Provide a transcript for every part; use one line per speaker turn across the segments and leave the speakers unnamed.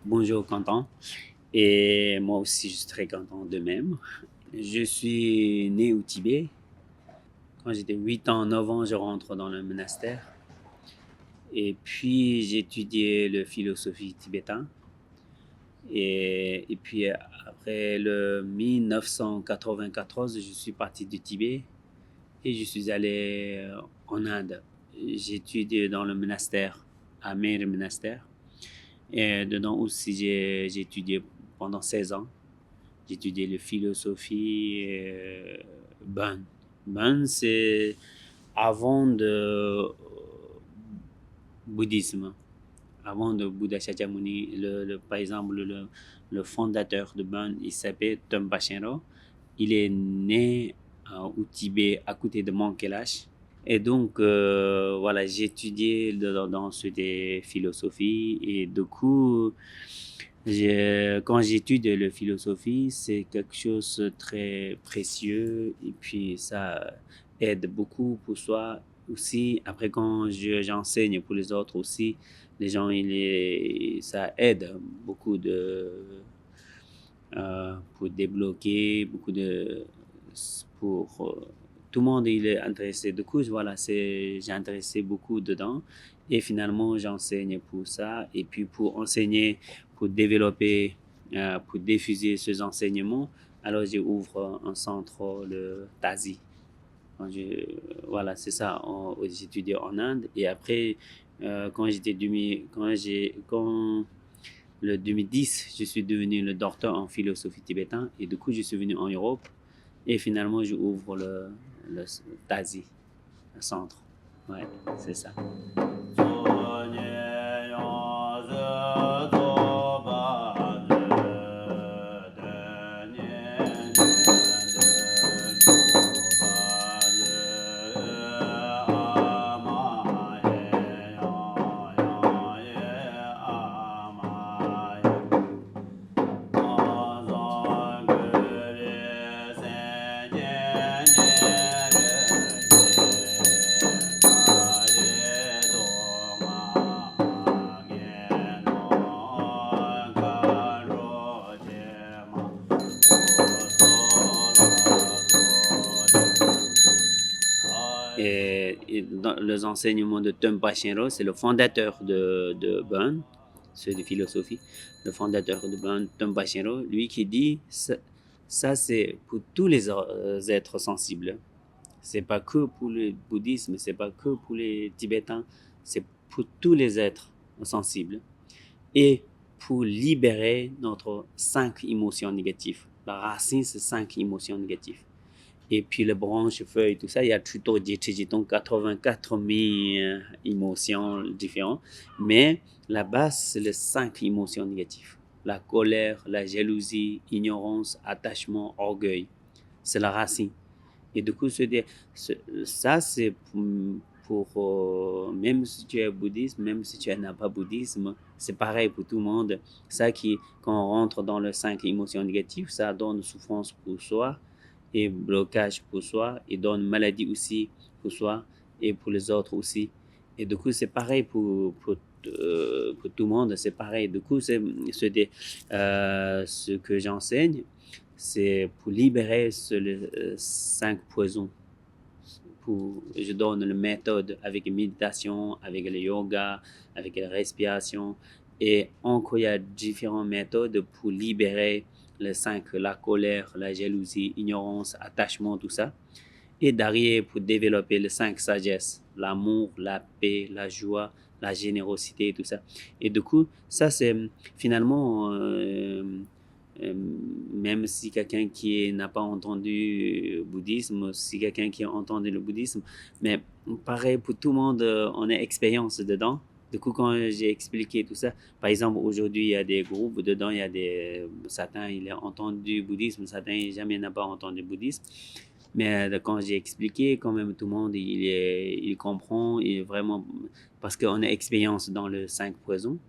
Bonjour, content. Et moi aussi, je suis très content de même. Je suis né au Tibet. Quand j'étais 8 ans, 9 ans, je rentre dans le monastère. Et puis, j'ai étudié la philosophie tibétaine. Et puis, après le 1994, je suis parti du Tibet et je suis allé en Inde. J'ai étudié dans le monastère, à Mère Monastère. Et dedans aussi, j'ai étudié pendant 16 ans. J'ai étudié la philosophie Bon. Bon, c'est avant de bouddhisme, avant de Bouddha Shakyamuni. Par exemple, le fondateur de Bon, il s'appelle Trungpa Shenro. Il est né au Tibet à côté de Mont Kailash. Et donc, voilà, j'ai étudié dans cette philosophie et du coup, quand j'étudie la philosophie, c'est quelque chose de très précieux et puis ça aide beaucoup pour soi aussi. Après, quand j'enseigne pour les autres aussi, les gens, ça aide beaucoup pour débloquer, pour tout le monde il est intéressé. Du coup, voilà, j'ai intéressé beaucoup dedans et finalement j'enseigne pour ça et puis pour enseigner, pour développer, pour diffuser ces enseignements, alors j'ouvre un centre de Tazi. Voilà, c'est ça. J'ai étudié en Inde et après, quand le 2010, je suis devenu le docteur en philosophie tibétaine et du coup, je suis venu en Europe et finalement, j'ouvre le TASI, le centre. Ouais, c'est ça. Et dans les enseignements de Trungpa Shenro, c'est le fondateur de Bon, c'est de philosophie, le fondateur de Bon, Trungpa Shenro, lui qui dit ça c'est pour tous les êtres sensibles. C'est pas que pour le bouddhisme, c'est pas que pour les Tibétains, c'est pour tous les êtres sensibles. Et pour libérer notre 5 émotions négatives. La racine, c'est 5 émotions négatives. Et puis les branches, feuilles, tout ça, il y a plutôt 84 000 émotions différentes. Mais la base, c'est les 5 émotions négatives. La colère, la jalousie, ignorance, attachement, orgueil. C'est la racine. Et du coup, ça, c'est même si tu es bouddhiste, même si tu n'es pas bouddhisme, c'est pareil pour tout le monde. Ça quand on rentre dans les 5 émotions négatives, ça donne souffrance pour soi et blocage pour soi et donne maladie aussi pour soi et pour les autres aussi. Et du coup, c'est pareil pour tout le monde, c'est pareil. Du coup, ce que j'enseigne, c'est pour libérer les 5 poisons. Je donne une méthode avec la méditation, avec le yoga, avec la respiration. Et encore, il y a différentes méthodes pour libérer les 5, la colère, la jalousie, ignorance, attachement, tout ça. Et derrière, pour développer les 5 sagesses, l'amour, la paix, la joie, la générosité, tout ça. Et du coup, ça, c'est finalement, même si quelqu'un qui n'a pas entendu le bouddhisme, si quelqu'un qui a entendu le bouddhisme, mais pareil pour tout le monde, on a expérience dedans. Du coup, quand j'ai expliqué tout ça, par exemple, aujourd'hui, il y a des groupes, dedans, il y a certains, il a entendu le bouddhisme, certains, jamais n'a pas entendu le bouddhisme. Mais quand j'ai expliqué, quand même, tout le monde, il comprend, et vraiment, parce qu'on a expérience dans le 5 poisons,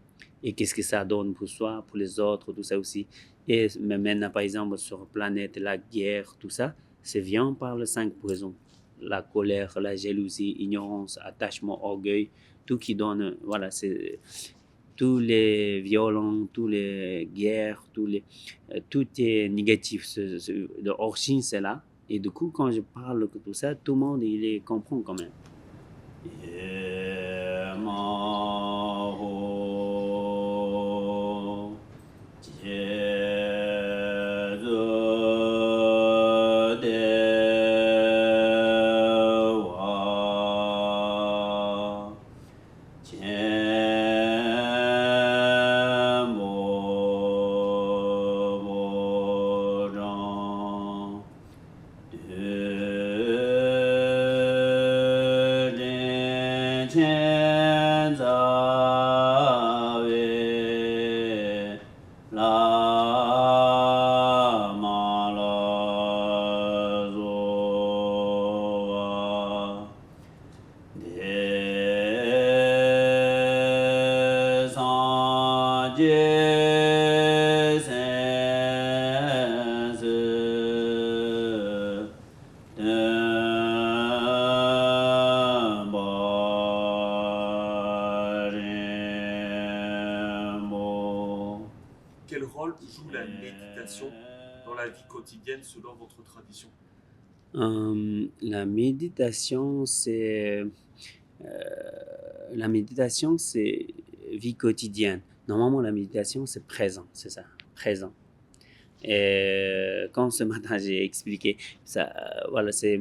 et qu'est-ce que ça donne pour soi, pour les autres, tout ça aussi. Et mais maintenant, par exemple, sur la planète, la guerre, tout ça, c'est vient par les 5 poisons. La colère, la jalousie, ignorance, attachement, orgueil, tout qui donne, voilà, c'est tous les violents, tous les guerres, tout est négatif. L'origine, c'est là. Et du coup, quand je parle de tout ça, tout le monde, il les comprend quand même.
Quel rôle joue la méditation dans la vie quotidienne selon votre tradition?
La méditation, la méditation, c'est vie quotidienne. Normalement, la méditation, c'est présent, c'est ça, présent. Et quand ce matin, j'ai expliqué ça, voilà, c'est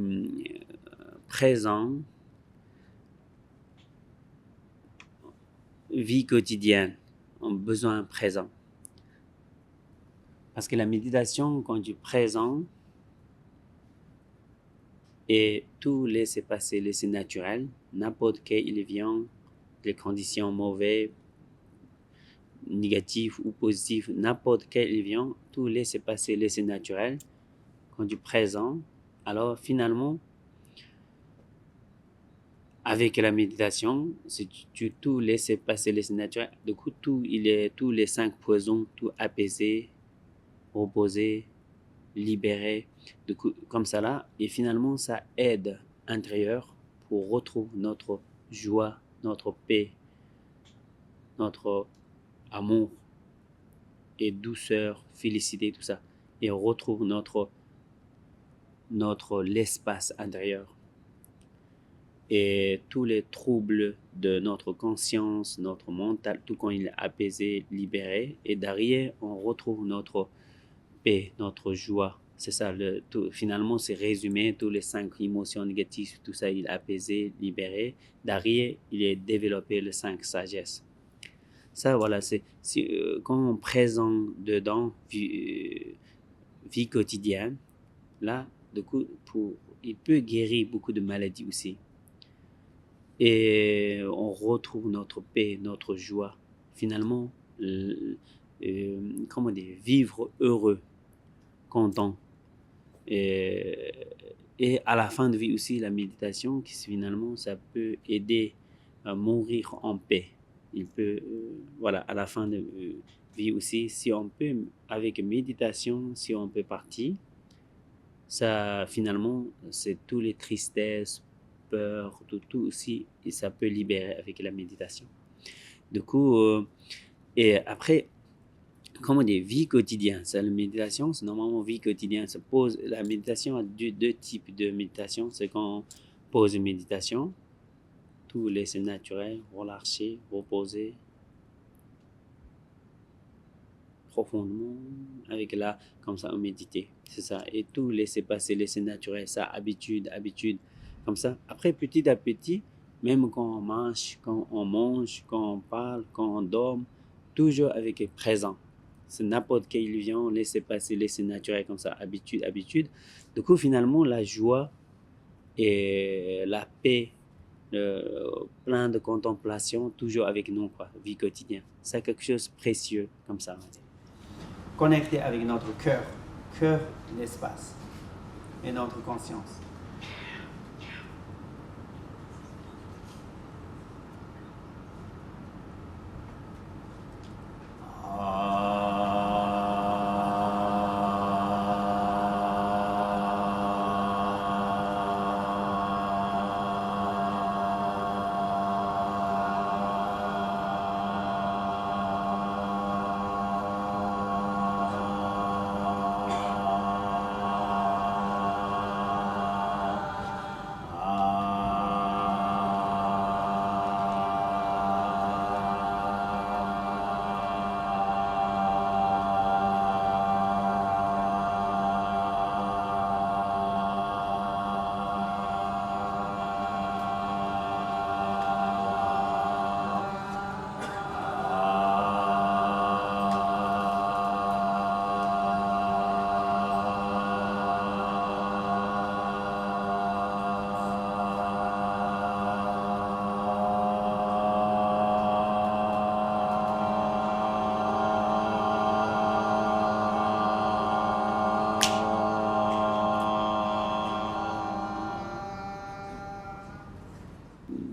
présent, vie quotidienne, en besoin présent. Parce que la méditation, quand tu es présent, et tout laisser passer, laisser naturel, n'importe quel vient, les conditions mauvaises, négatives ou positives, n'importe quel vient, tout laisser passer, laisser naturel, quand tu es présent, alors finalement, avec la méditation, si tu tout laisses passer, laisser naturel, du coup, tous les 5 poisons, tout apaisé, reposé, libéré, du coup, comme ça là, et finalement, ça aide intérieur pour retrouver notre joie, notre paix, notre amour et douceur, félicité, tout ça, et on retrouve l'espace intérieur. Et tous les troubles de notre conscience, notre mental, tout quand il est apaisé, libéré, et derrière, on retrouve notre paix, notre joie. C'est ça, finalement, c'est résumé, tous les 5 émotions négatives, tout ça, il est apaisé, libéré. Derrière, il est développé les 5 sagesses. Ça, voilà, quand on présente dedans vie quotidienne, là, du coup, il peut guérir beaucoup de maladies aussi. Et on retrouve notre paix, notre joie. Finalement, comment dire, vivre heureux, content. Et à la fin de vie aussi, la méditation, qui finalement, ça peut aider à mourir en paix. Il peut, voilà, à la fin de vie aussi, si on peut, avec méditation, si on peut partir, ça, finalement, c'est tous les tristesses, peurs, tout aussi, et ça peut libérer avec la méditation. Du coup, et après, comment dire, vie quotidienne. C'est la méditation, c'est normalement vie quotidienne. La méditation a deux types de méditation. C'est quand on pose une méditation, tout laisser naturel, relâcher, reposer profondément, avec là, comme ça, on médite. C'est ça. Et tout laisser passer, laisser naturel, ça, habitude, comme ça. Après, petit à petit, même quand on mange, quand on parle, quand on dort, toujours avec le présent. C'est n'importe quelle illusion, laisser passer, laisser naturel, comme ça, habitude. Du coup, finalement, la joie et la paix, plein de contemplation, toujours avec nous, quoi, vie quotidienne. C'est quelque chose de précieux, comme ça, on va dire. Connecté avec notre cœur, l'espace et notre conscience.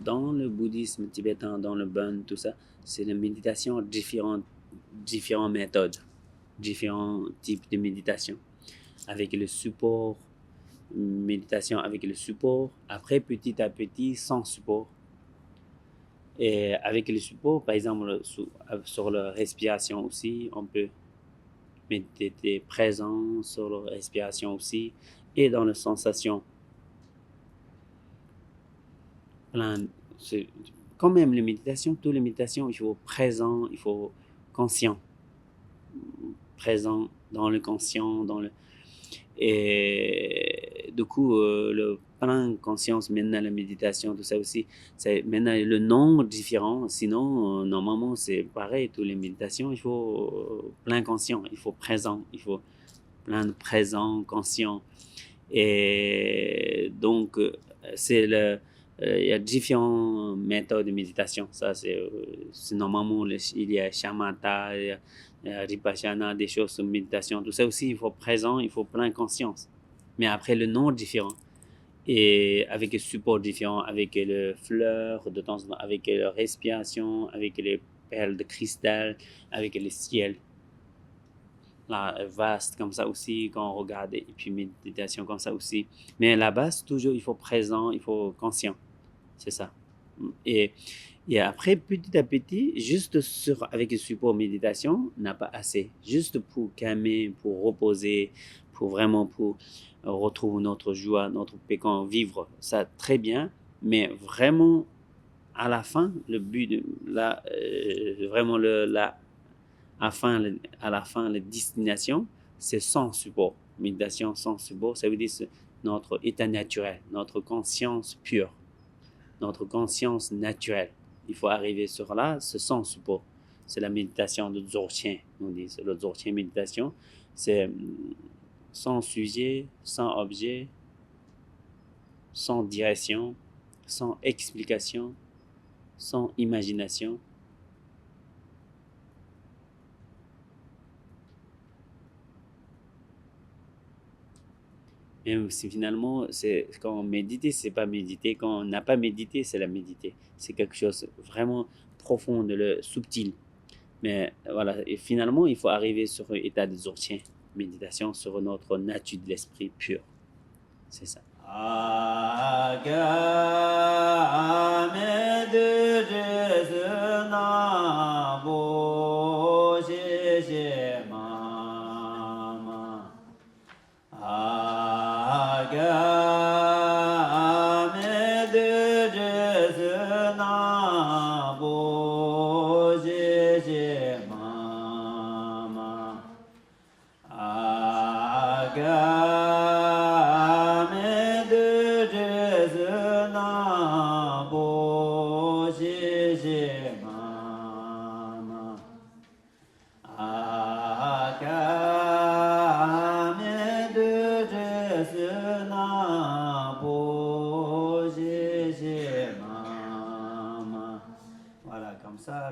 dans le bouddhisme tibétain, dans le Bön, tout ça, c'est la méditation, différentes méthodes, différents types de méditation, avec le support, méditation avec le support, après petit à petit sans support. Et avec le support, par exemple, sur la respiration aussi, on peut méditer présent sur la respiration aussi, et dans la sensation. C'est, quand même, les méditations, toutes les méditations, il faut présent, il faut conscient. Présent dans le conscient, et du coup, le plein conscience, maintenant la méditation, tout ça aussi, c'est maintenant le nom différent. Sinon, normalement, c'est pareil, toutes les méditations, il faut plein conscient, il faut présent, il faut plein de présent, conscient. Et donc, il y a différentes méthodes de méditation. Ça, c'est normalement, il y a shamatha, il y a Vipassana, des choses de méditation, tout ça aussi, il faut présent, il faut plein conscience. Mais après, le nom différent. Et avec le support différent, avec le fleur, de temps en temps, avec la respiration, avec les perles de cristal, avec le ciel. Là, vaste comme ça aussi, quand on regarde, et puis méditation comme ça aussi. Mais à la base, toujours, il faut présent, il faut conscient. C'est ça. Et après, petit à petit, juste avec le support méditation, n'a pas assez. Juste pour calmer, pour reposer, pour retrouver notre joie, notre paix, vivre ça très bien. Mais vraiment, à la fin, le but, vraiment, à la fin, la destination, c'est sans support. Méditation sans support, ça veut dire c'est notre état naturel, notre conscience pure, notre conscience naturelle. Il faut arriver sur là, c'est sans support. C'est la méditation de Dzogchen, on dit. C'est le Dzogchen méditation. C'est sans sujet, sans objet, sans direction, sans explication, sans imagination. Même si finalement, quand on médite, c'est pas méditer. Quand on n'a pas médité, c'est la méditer. C'est quelque chose vraiment profond, subtil. Mais voilà, et finalement, il faut arriver sur l'état de Dzogchen, méditation sur notre nature de l'esprit pur. C'est ça.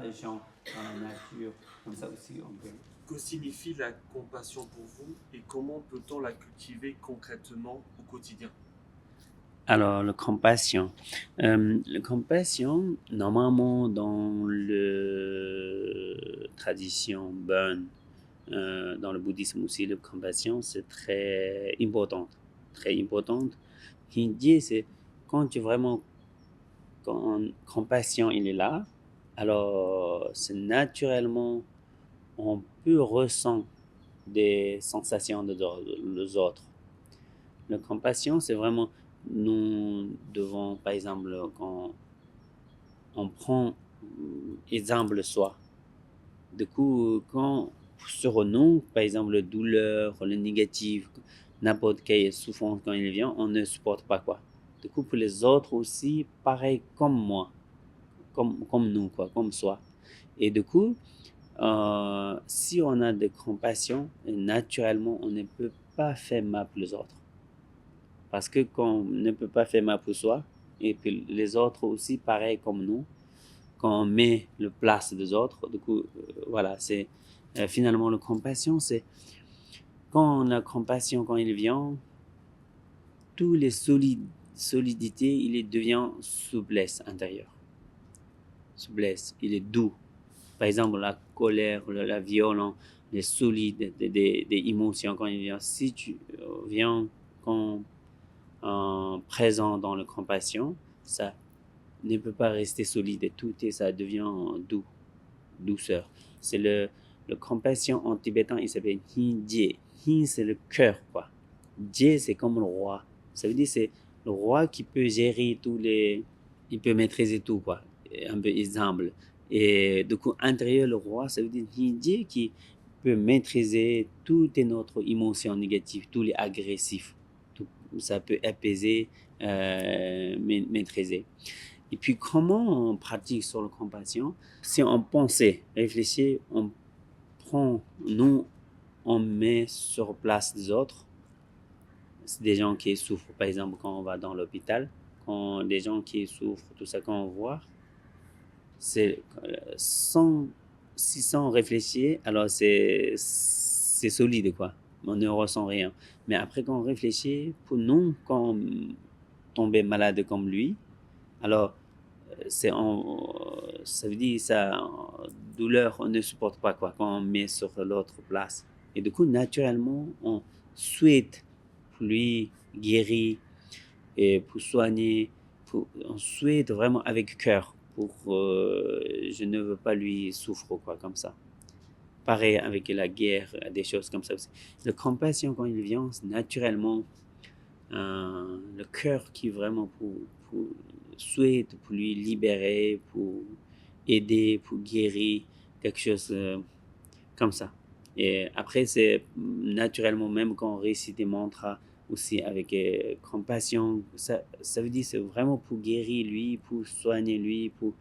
Les gens dans la nature, comme ça aussi on peut.
Que signifie la compassion pour vous et comment peut-on la cultiver concrètement au quotidien?
Alors, la compassion. La compassion, normalement, dans la tradition Bön, dans le bouddhisme aussi, la compassion, c'est très importante. Très importante. L'idée, c'est quand compassion, il est là, alors c'est naturellement, on peut ressentir des sensations des autres. La compassion, c'est vraiment, nous devons, par exemple, quand on prend exemple soi. Du coup, quand sur nous, par exemple, la douleur, le négatif, n'importe quelle souffrance quand il vient, on ne supporte pas quoi. Du coup, pour les autres aussi, pareil comme moi, comme nous, quoi, comme soi. Et du coup, si on a de compassion, naturellement, on ne peut pas faire mal pour les autres. Parce que quand on ne peut pas faire mal pour soi, et puis les autres aussi, pareil comme nous, quand on met le place des autres, du coup, voilà, c'est finalement la compassion, c'est quand la compassion, quand il vient, tous les solidité, il devient souplesse intérieure. Souplesse, il est doux. Par exemple, la colère, la violence, les solides, des émotions quand il vient. Si tu viens quand présent dans la compassion, ça ne peut pas rester solide et tout, et ça devient doux, douceur. C'est le compassion en tibétain, il s'appelle Hi Jie. Hi, c'est le cœur, quoi. Jie, c'est comme le roi. Ça veut dire c'est le roi qui peut gérer tous les... Il peut maîtriser tout, quoi. Un peu humble. Et du coup, intérieur, le roi, ça veut dire Hi Jie qui peut maîtriser toutes notre émotions négatives, tous les agressifs. Tout, ça peut apaiser, maîtriser. Et puis, comment on pratique sur la compassion? Si on pensait, réfléchit, on prend, nous, on met sur place des autres. C'est des gens qui souffrent, par exemple, quand on va dans l'hôpital, quand des gens qui souffrent, tout ça, quand on voit, c'est sans réfléchir, alors c'est solide, quoi. On ne ressent rien. Mais après, quand on réfléchit, pour nous, quand on tombe malade comme lui, alors ça veut dire ça douleur on ne supporte pas quoi quand on met sur l'autre place et du coup naturellement on souhaite pour lui guérir et pour soigner on souhaite vraiment avec cœur pour je ne veux pas lui souffrir quoi comme ça pareil avec la guerre des choses comme ça aussi. La compassion quand il vient naturellement le cœur qui vraiment pour souhaite pour lui libérer, pour aider, pour guérir, quelque chose comme ça. Et après, c'est naturellement, même quand on récite des mantras aussi avec compassion, ça veut dire c'est vraiment pour guérir lui, pour soigner lui, pour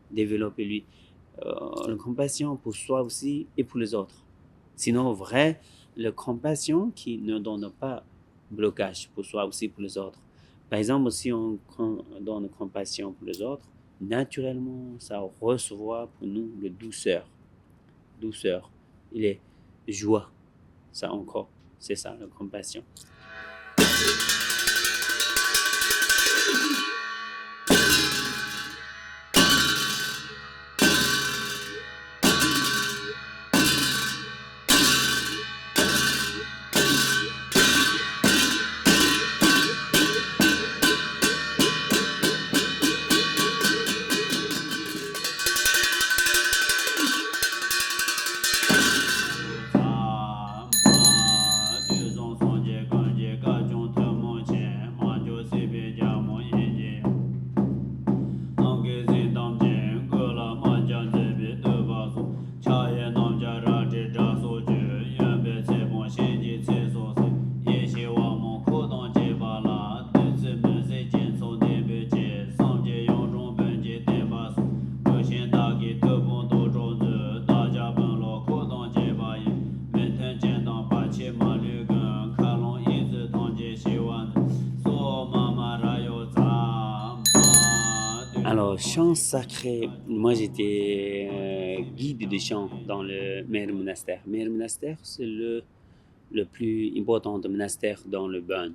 développer lui. La compassion pour soi aussi et pour les autres. Sinon, vrai, la compassion qui ne donne pas blocage pour soi aussi pour les autres. Par exemple, si on donne compassion pour les autres, naturellement, ça reçoit pour nous le douceur. Douceur. Il est joie. Ça encore, c'est ça, la compassion. Alors, chant sacré, moi j'étais guide de chant dans le Meher Monastère. Meher Monastère, c'est le plus important monastère dans le Burn.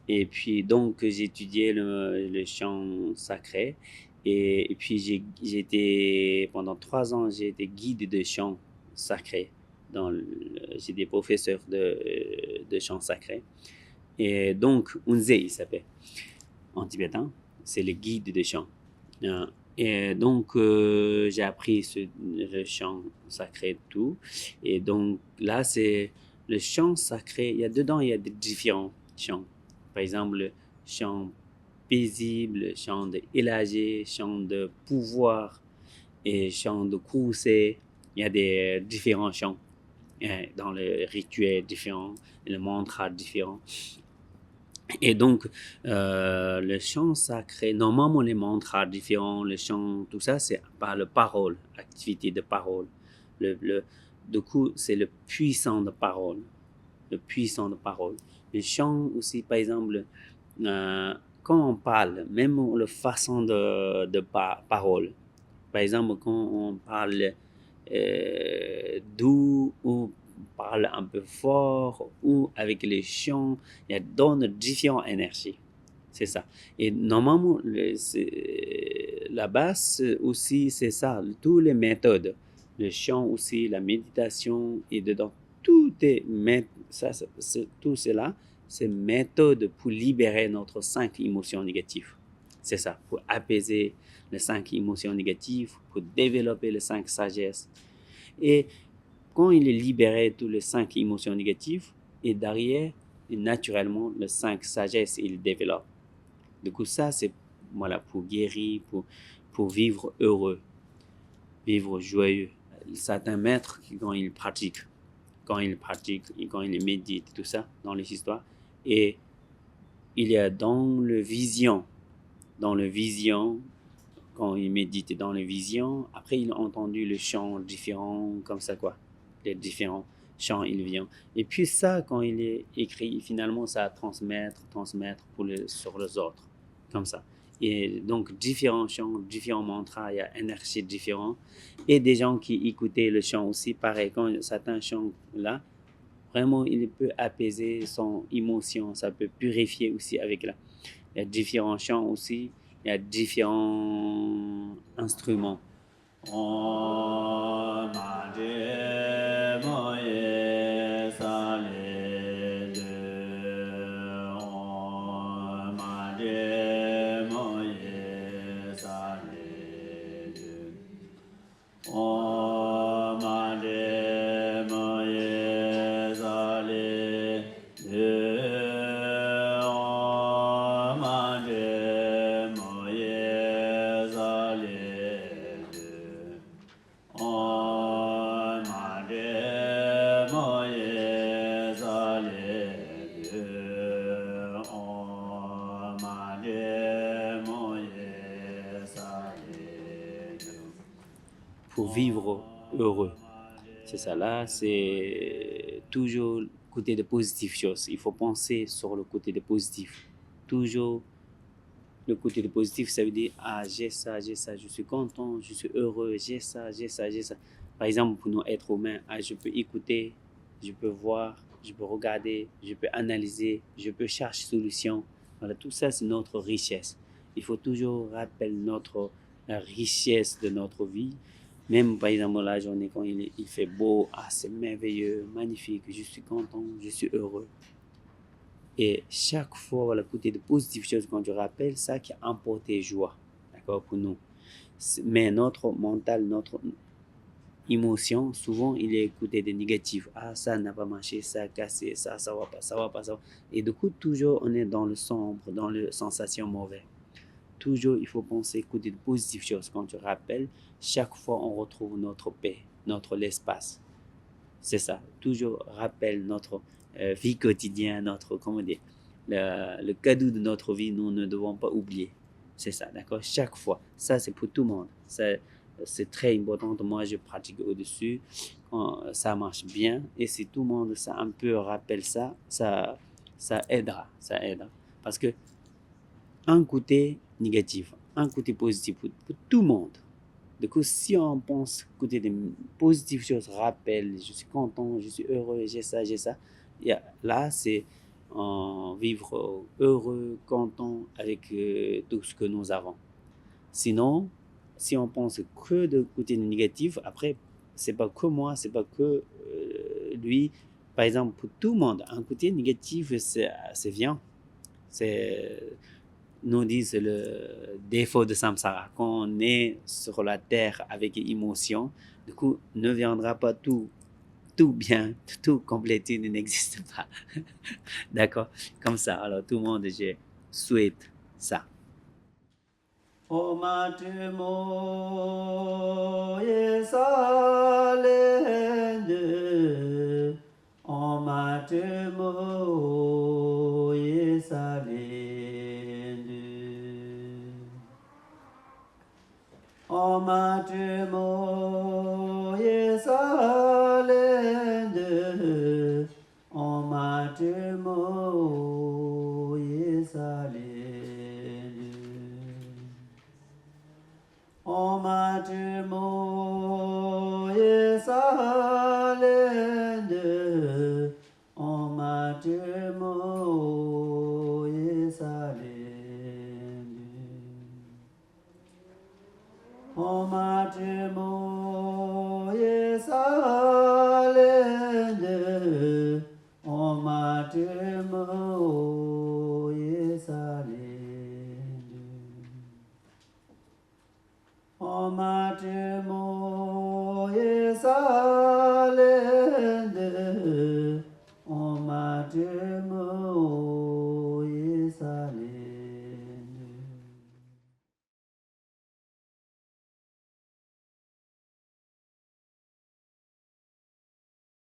Et puis donc j'ai étudié le chant sacré et puis j'étais pendant 3 ans j'ai été guide de chant sacré j'ai des professeurs de chant sacré et donc Unze il s'appelle en tibétain c'est le guide de chant. Et donc j'ai appris le chant sacré tout et donc là c'est le chant sacré il y a des différents chants. Par exemple, le chant paisible, chant d'élargir, chant de pouvoir et chant de courser. Il y a des différents chants dans le rituel différent, le mantra différent. Et donc, le chant sacré, normalement les mantras différents, le chant, tout ça, c'est par la parole, activité de parole. Du coup, c'est le puissant de parole. Le puissant de parole. Le chant aussi, par exemple, quand on parle, même la façon de parole. Par exemple, quand on parle doux ou parle un peu fort ou avec les chants, il y a donne différentes énergies. C'est ça. Et normalement, la base aussi, c'est ça. Toutes les méthodes, le chant aussi, la méditation, et dedans, tout est, tout cela, c'est méthode pour libérer notre 5 émotions négatives. C'est ça, pour apaiser les 5 émotions négatives, pour développer les 5 sagesses. Et quand il est libéré toutes les 5 émotions négatives, et derrière, et naturellement, les 5 sagesses, il développe. Du coup, ça, c'est voilà, pour guérir, pour vivre heureux, vivre joyeux. Certains maîtres, quand ils pratiquent, et quand ils méditent, tout ça, dans les histoires, et il y a dans le vision, quand ils méditent dans le vision, après, ils ont entendu le chant différent, comme ça, quoi. Les différents chants, ils viennent. Et puis ça, quand il est écrit, finalement, ça transmettre sur les autres, comme ça. Et donc, différents chants, différents mantras, il y a énergie différente. Et des gens qui écoutaient le chant aussi, pareil, quand certains chants là, vraiment, il peut apaiser son émotion, ça peut purifier aussi avec là. Il y a différents chants aussi, il y a différents instruments. Om Mani Moye Sale De Om Mani Moye Sale De Om Mani Moye Sale De Om Mani Moye Sale De Om Mani Moye Sale De Om Mani Moye Sale De. Pour vivre heureux. C'est ça, là, c'est toujours le côté de positif chose. Il faut penser sur le côté de positif. Toujours le côté de positif, ça veut dire, ah, j'ai ça, je suis content, je suis heureux, j'ai ça, j'ai ça, j'ai ça. Par exemple, pour nous êtres humains, ah, je peux écouter, je peux voir, je peux regarder, je peux analyser, je peux chercher solution. Voilà, tout ça, c'est notre richesse. Il faut toujours rappeler la richesse de notre vie. Même par exemple la journée quand il fait beau, ah c'est merveilleux, magnifique, je suis content, je suis heureux. Et chaque fois, voilà, côté de positive chose quand je rappelle ça qui a emporté joie, d'accord, pour nous. Mais notre mental, notre émotion, souvent il est côté de négatif. Ah ça n'a pas marché, ça a cassé, ça va pas, ça va pas, ça va. Et du coup toujours on est dans le sombre, dans les sensations mauvaises. Toujours, il faut penser côté de positives choses. Quand tu rappelles, chaque fois, on retrouve notre paix, notre l'espace. C'est ça. Toujours rappelle notre vie quotidienne, notre, comment dire, le cadeau de notre vie, nous ne devons pas oublier. C'est ça, d'accord? Chaque fois. Ça, c'est pour tout le monde. C'est très important. Moi, je pratique au-dessus. Quand ça marche bien. Et si tout le monde, ça un peu rappelle ça aidera. Ça aidera. Parce que un côté négatif, un côté positif pour tout le monde. Du coup, si on pense côté des positives choses, rappel, je suis content, je suis heureux, j'ai ça, là, c'est vivre heureux, content avec tout ce que nous avons. Sinon, si on pense que de côté négatif, après, c'est pas que moi, c'est pas que lui. Par exemple, pour tout le monde, un côté négatif, c'est bien. C'est nous disent le défaut de samsara. Quand on est sur la terre avec émotion, du coup, ne viendra pas tout bien, tout complété, il n'existe pas. D'accord? Comme ça, alors tout le monde, je souhaite ça. Om